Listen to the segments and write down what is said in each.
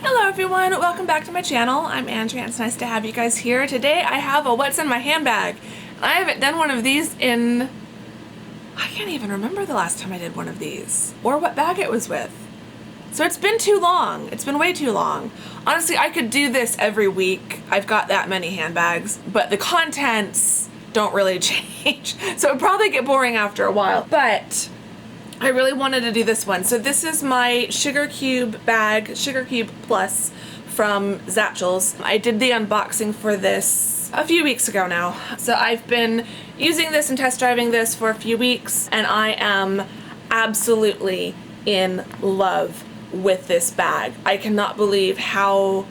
Hello everyone, welcome back to my channel. I'm Andrea and it's nice to have you guys here. Today I have a what's in my handbag. I haven't done one of these I can't even remember the last time I did one of these or what bag it was with. So it's been too long. It's been way too long. Honestly, I could do this every week. I've got that many handbags, but the contents don't really change. So it would probably get boring after a while, but I really wanted to do this one. So this is my Sugarcube bag, Sugarcube Plus from Zatchels. I did the unboxing for this a few weeks ago now. So I've been using this and test driving this for a few weeks and I am absolutely in love with this bag. I cannot believe how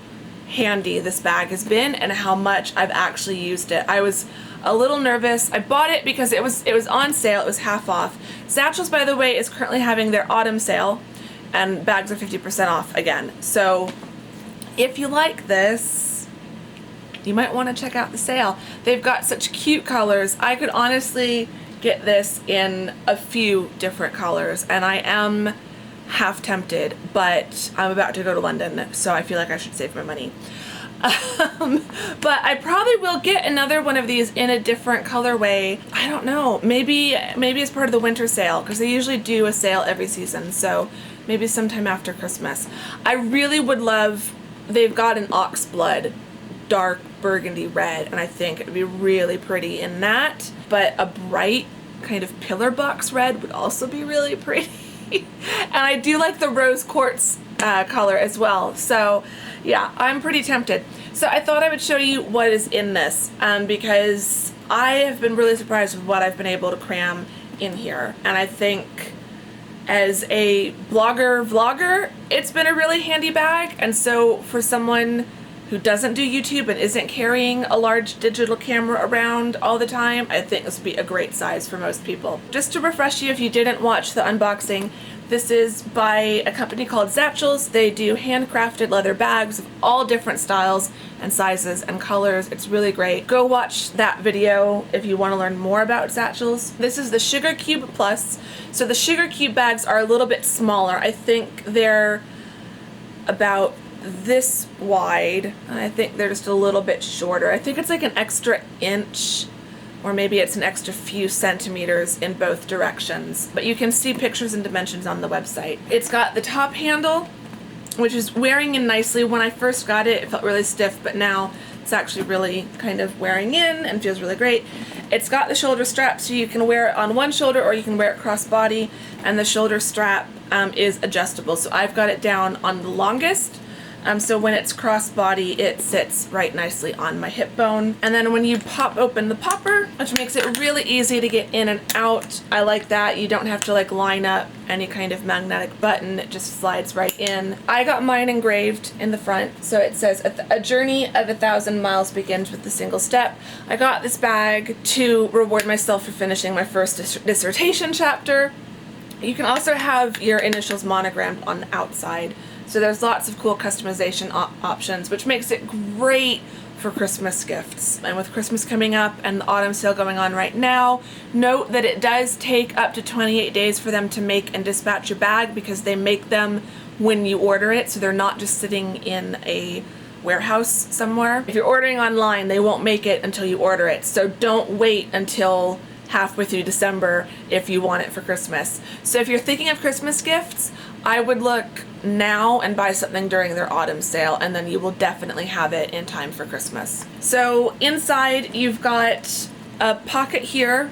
handy this bag has been and how much I've actually used it. I was a little nervous. I bought it because it was on sale. It was half off. Zatchels, by the way, is currently having their autumn sale and bags are 50% off again. So if you like this, you might want to check out the sale. They've got such cute colors. I could honestly get this in a few different colors and I am half tempted, but I'm about to go to London, so I feel like I should save my money. But I probably will get another one of these in a different colorway. I don't know, maybe as part of the winter sale, because they usually do a sale every season, so maybe sometime after Christmas. I really would love, they've got an ox blood dark burgundy red, and I think it would be really pretty in that, but a bright kind of pillar box red would also be really pretty. And I do like the rose quartz color as well, so yeah, I'm pretty tempted. So I thought I would show you what is in this because I have been really surprised with what I've been able to cram in here, and I think as a vlogger, it's been a really handy bag. And so for someone who doesn't do YouTube and isn't carrying a large digital camera around all the time, I think this would be a great size for most people. Just to refresh you if you didn't watch the unboxing, this is by a company called Zatchels. They do handcrafted leather bags of all different styles and sizes and colors. It's really great. Go watch that video if you want to learn more about Zatchels. This is the Sugarcube Plus. So the Sugarcube bags are a little bit smaller. I think they're about this wide, and I think they're just a little bit shorter. I think it's like an extra inch, or maybe it's an extra few centimeters in both directions, but you can see pictures and dimensions on the website. It's got the top handle, which is wearing in nicely. When I first got it, it felt really stiff, but now it's actually really kind of wearing in and feels really great. It's got the shoulder strap, so you can wear it on one shoulder or you can wear it cross-body, and the shoulder strap is adjustable. So I've got it down on the longest. So when it's cross-body, it sits right nicely on my hip bone. And then when you pop open the popper, which makes it really easy to get in and out, I like that. You don't have to like line up any kind of magnetic button. It just slides right in. I got mine engraved in the front. So it says, "A journey of 1,000 miles begins with a single step." I got this bag to reward myself for finishing my first dissertation chapter. You can also have your initials monogrammed on the outside. So there's lots of cool customization options, which makes it great for Christmas gifts. And with Christmas coming up and the autumn sale going on right now, note that it does take up to 28 days for them to make and dispatch your bag because they make them when you order it, so they're not just sitting in a warehouse somewhere. If you're ordering online, they won't make it until you order it, so don't wait until halfway through December if you want it for Christmas. So if you're thinking of Christmas gifts, I would look now and buy something during their autumn sale, and then you will definitely have it in time for Christmas. So inside you've got a pocket here,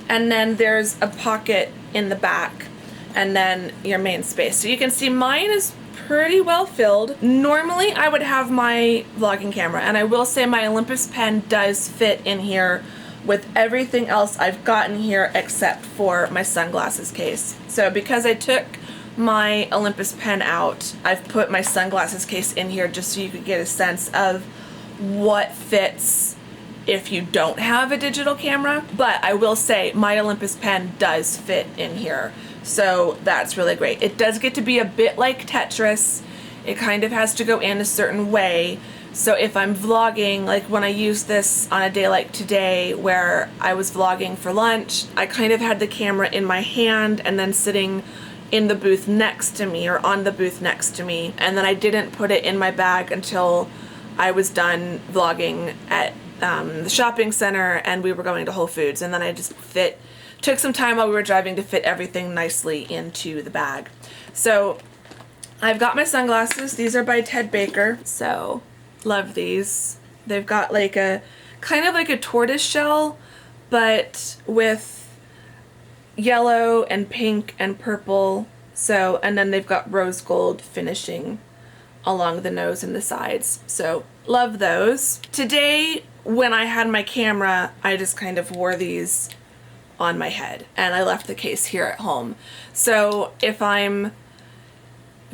and then there's a pocket in the back, and then your main space. So you can see mine is pretty well filled. Normally I would have my vlogging camera, and I will say my Olympus pen does fit in here with everything else I've gotten here except for my sunglasses case. So because I took my Olympus pen out, I've put my sunglasses case in here just so you could get a sense of what fits if you don't have a digital camera. But I will say my Olympus pen does fit in here, so that's really great. It does get to be a bit like Tetris. It kind of has to go in a certain way. So if I'm vlogging, like when I use this on a day like today where I was vlogging for lunch, I kind of had the camera in my hand and then sitting in the booth next to me or on the booth next to me, and then I didn't put it in my bag until I was done vlogging at the shopping center and we were going to Whole Foods, and then I just took some time while we were driving to fit everything nicely into the bag. So I've got my sunglasses. These are by Ted Baker, so love these. They've got like a kind of like a tortoise shell, but with yellow and pink and purple. So, and then they've got rose gold finishing along the nose and the sides. So love those. Today, when I had my camera, I just kind of wore these on my head and I left the case here at home. So if I've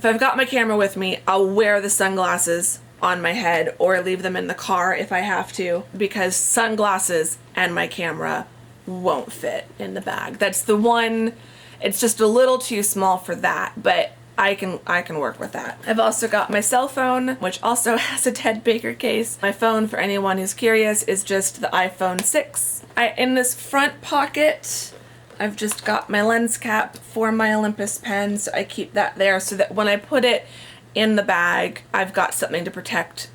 got my camera with me, I'll wear the sunglasses on my head or leave them in the car if I have to, because sunglasses and my camera won't fit in the bag. That's the one, it's just a little too small for that, but I can work with that. I've also got my cell phone, which also has a Ted Baker case. My phone, for anyone who's curious, is just the iPhone 6. In this front pocket, I've just got my lens cap for my Olympus pen, so I keep that there so that when I put it in the bag, I've got something to protect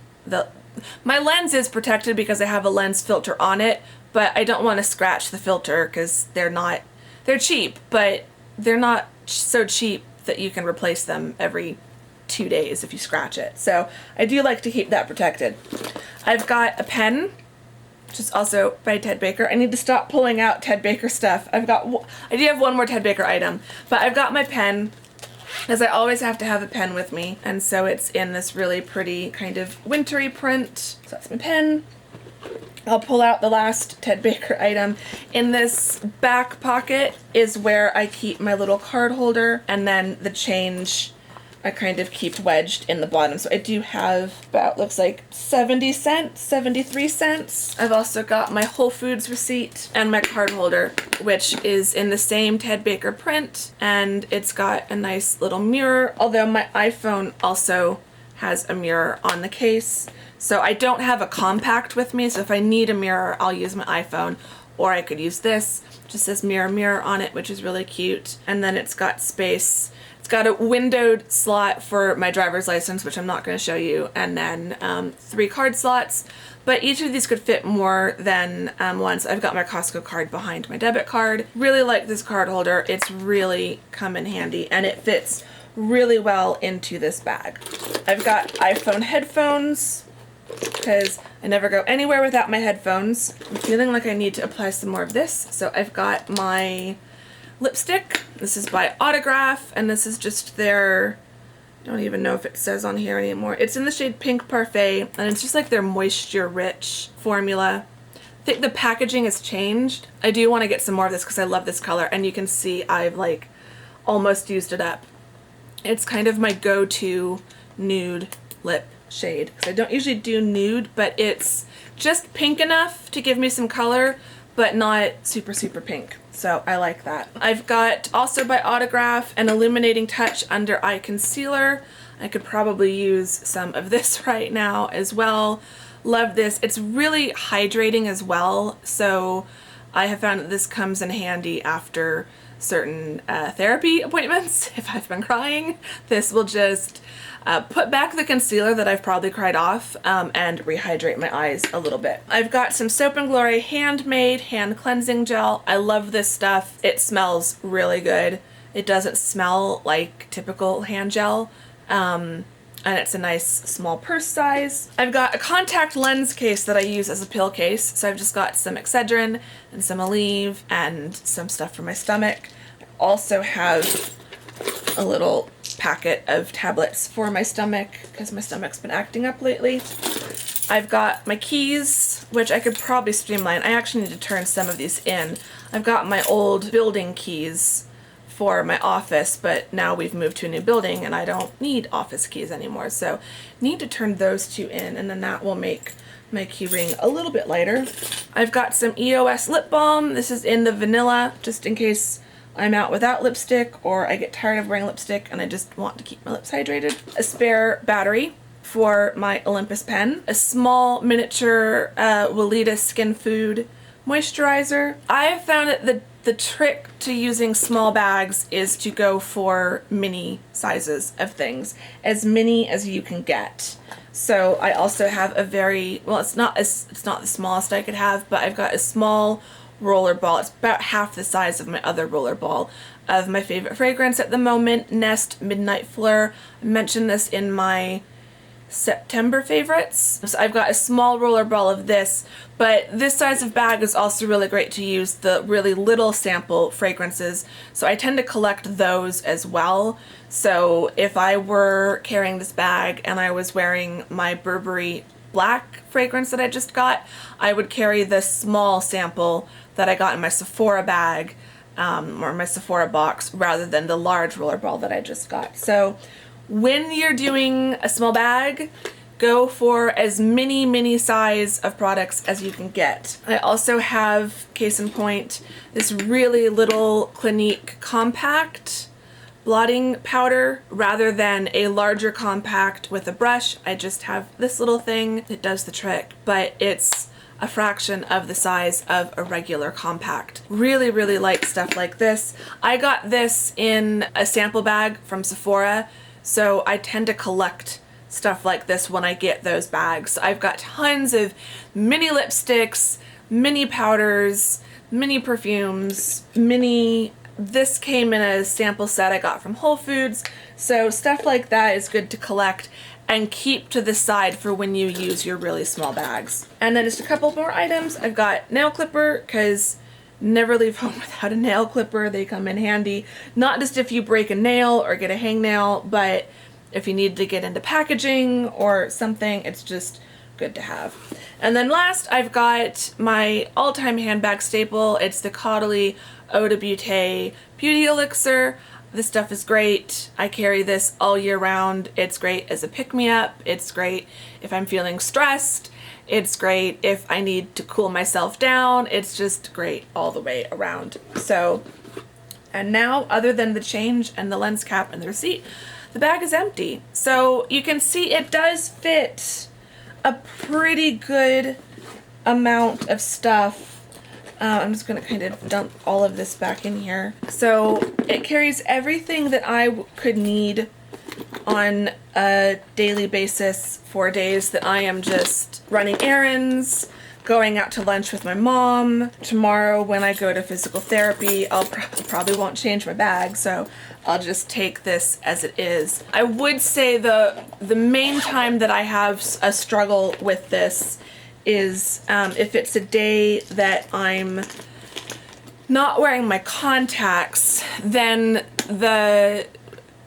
my lens is protected because I have a lens filter on it, but I don't want to scratch the filter because they're cheap, but they're not so cheap that you can replace them every 2 days if you scratch it. So I do like to keep that protected. I've got a pen, which is also by Ted Baker. I need to stop pulling out Ted Baker stuff. I do have one more Ted Baker item, but I've got my pen because I always have to have a pen with me, and so it's in this really pretty kind of wintry print. So that's my pen. I'll pull out the last Ted Baker item. In this back pocket is where I keep my little card holder, and then the change I kind of keep wedged in the bottom. So I do have about, looks like 70 cents, 73 cents. I've also got my Whole Foods receipt and my card holder, which is in the same Ted Baker print, and it's got a nice little mirror, although my iPhone also has a mirror on the case. So I don't have a compact with me, so if I need a mirror, I'll use my iPhone, or I could use this. It just says mirror, mirror on it, which is really cute. And then it's got space. It's got a windowed slot for my driver's license, which I'm not going to show you, and then 3 card slots. But each of these could fit more than once. I've got my Costco card behind my debit card. Really like this card holder. It's really come in handy, and it fits really well into this bag. I've got iPhone headphones, because I never go anywhere without my headphones. I'm feeling like I need to apply some more of this. So I've got my lipstick. This is by Autograph, and this is just their, I don't even know if it says on here anymore. It's in the shade Pink Parfait, and it's just like their moisture rich formula. I think the packaging has changed. I do want to get some more of this because I love this color, and you can see I've like almost used it up. It's kind of my go-to nude lip shade, because I don't usually do nude, but it's just pink enough to give me some color, but not super, super pink. So I like that. I've got also by Autograph an Illuminating Touch Under Eye Concealer. I could probably use some of this right now as well. Love this. It's really hydrating as well, so I have found that this comes in handy after certain therapy appointments. If I've been crying, this will just put back the concealer that I've probably cried off and rehydrate my eyes a little bit. I've got some Soap & Glory handmade hand cleansing gel. I love this stuff. It smells really good. It doesn't smell like typical hand gel, and it's a nice small purse size. I've got a contact lens case that I use as a pill case, so I've just got some Excedrin and some Aleve and some stuff for my stomach. I also have a little packet of tablets for my stomach because my stomach's been acting up lately. I've got my keys, which I could probably streamline. I actually need to turn some of these in. I've got my old building keys for my office, but now we've moved to a new building and I don't need office keys anymore, so need to turn those 2 in, and then that will make my key ring a little bit lighter. I've got some EOS lip balm. This is in the vanilla, just in case I'm out without lipstick or I get tired of wearing lipstick and I just want to keep my lips hydrated. A spare battery for my Olympus pen. A small miniature Weleda Skin Food moisturizer. I have found that the the trick to using small bags is to go for mini sizes of things, as many as you can get. So I also have a very, well, it's not the smallest I could have, but I've got a small roller ball. It's about half the size of my other roller ball of my favorite fragrance at the moment, Nest Midnight Fleur. I mentioned this in my September favorites. So I've got a small roller ball of this, but this size of bag is also really great to use the really little sample fragrances. So I tend to collect those as well. So if I were carrying this bag and I was wearing my Burberry black fragrance that I just got, I would carry this small sample that I got in my Sephora bag or my Sephora box rather than the large roller ball that I just got. So when you're doing a small bag, go for as mini size of products as you can get. I also have, case in point, this really little Clinique compact blotting powder rather than a larger compact with a brush. I just have this little thing that does the trick, but it's a fraction of the size of a regular compact. Really like stuff like this. I got this in a sample bag from Sephora, so I tend to collect stuff like this when I get those bags. I've got tons of mini lipsticks, mini powders, mini perfumes, this came in a sample set I got from Whole Foods, so stuff like that is good to collect and keep to the side for when you use your really small bags. And then just a couple more items. I've got nail clipper, because never leave home without a nail clipper. They come in handy, not just if you break a nail or get a hangnail, but if you need to get into packaging or something, it's just good to have. And then last, I've got my all-time handbag staple. It's the Caudalie Eau de Beauté Beauty Elixir. This stuff is great. I carry this all year round. It's great as a pick-me-up. It's great if I'm feeling stressed. It's great if I need to cool myself down. It's just great all the way around. So, and now, other than the change and the lens cap and the receipt, the bag is empty. So you can see it does fit a pretty good amount of stuff. I'm just going to kind of dump all of this back in here. So it carries everything that I could need on a daily basis for days that I am just running errands, going out to lunch with my mom. Tomorrow when I go to physical therapy, I'll probably won't change my bag, so I'll just take this as it is. I would say the main time that I have a struggle with this is if it's a day that I'm not wearing my contacts, then the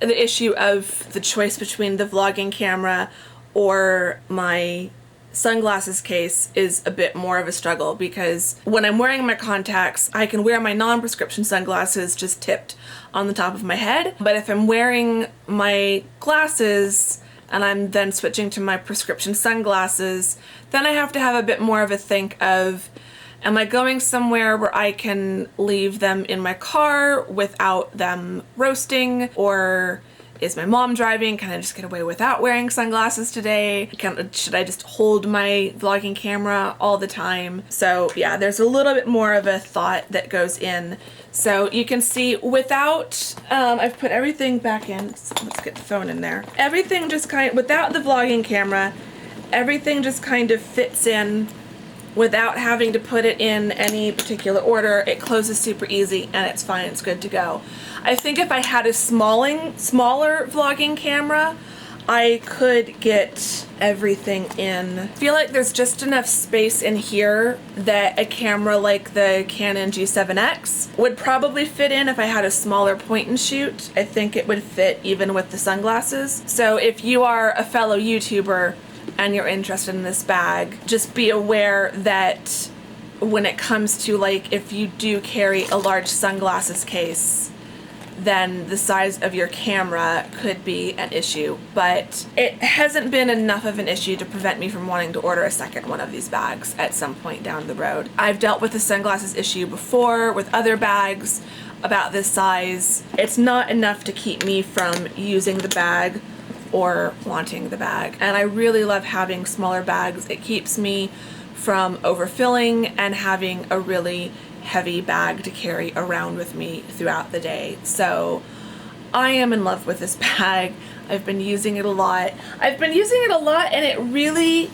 issue of the choice between the vlogging camera or my sunglasses case is a bit more of a struggle, because when I'm wearing my contacts, I can wear my non-prescription sunglasses just tipped on the top of my head. But if I'm wearing my glasses and I'm then switching to my prescription sunglasses, then I have to have a bit more of a think of, am I going somewhere where I can leave them in my car without them roasting? Or is my mom driving? Can I just get away without wearing sunglasses today? Should I just hold my vlogging camera all the time? So yeah, there's a little bit more of a thought that goes in. So you can see without, I've put everything back in. Let's get the phone in there. Everything just without the vlogging camera, everything just kind of fits in without having to put it in any particular order. It closes super easy and it's fine, it's good to go. I think if I had a smaller vlogging camera, I could get everything in. I feel like there's just enough space in here that a camera like the Canon G7X would probably fit in if I had a smaller point and shoot. I think it would fit even with the sunglasses. So if you are a fellow YouTuber and you're interested in this bag, just be aware that when it comes to, like, if you do carry a large sunglasses case, then the size of your camera could be an issue. But it hasn't been enough of an issue to prevent me from wanting to order a second one of these bags at some point down the road. I've dealt with the sunglasses issue before with other bags about this size. It's not enough to keep me from using the bag or wanting the bag. And I really love having smaller bags. It keeps me from overfilling and having a really heavy bag to carry around with me throughout the day. So I am in love with this bag. I've been using it a lot. And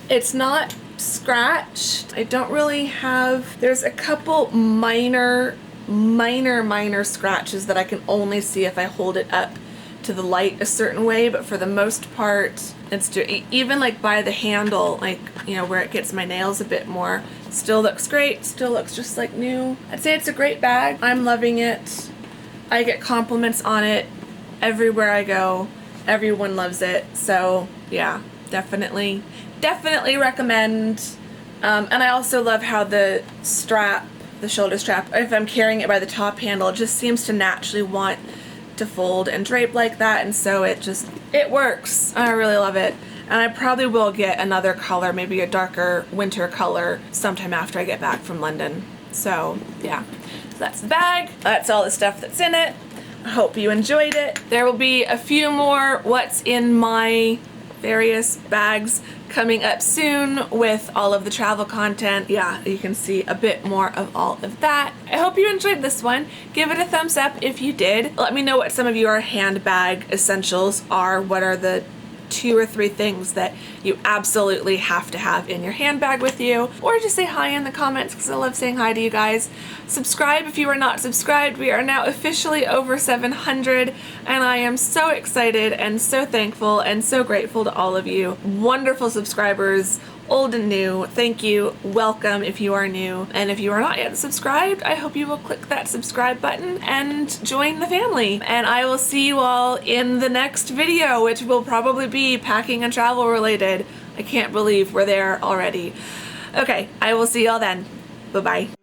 it's not scratched. I don't really have, there's a couple minor scratches that I can only see if I hold it up to the light a certain way, but for the most part, it's even like by the handle, like, you know, where it gets my nails a bit more, still looks great, still looks just like new. I'd say it's a great bag. I'm loving it. I get compliments on it everywhere I go. Everyone loves it. So yeah, definitely recommend. And I also love how the strap, the shoulder strap, if I'm carrying it by the top handle, it just seems to naturally want to fold and drape like that, and so it works. I really love it. And I probably will get another color, maybe a darker winter color, sometime after I get back from London. So yeah, so that's the bag. That's all the stuff that's in it. I hope you enjoyed it. There will be a few more what's in my various bags coming up soon with all of the travel content. Yeah, you can see a bit more of all of that. I hope you enjoyed this one. Give it a thumbs up if you did. Let me know what some of your handbag essentials are. What are the 2 or 3 things that you absolutely have to have in your handbag with you, or just say hi in the comments because I love saying hi to you guys. Subscribe if you are not subscribed. We are now officially over 700, and I am so excited and so thankful and so grateful to all of you wonderful subscribers, old and new. Thank you. Welcome if you are new. And if you are not yet subscribed, I hope you will click that subscribe button and join the family. And I will see you all in the next video, which will probably be packing and travel related. I can't believe we're there already. Okay, I will see y'all then. Bye-bye.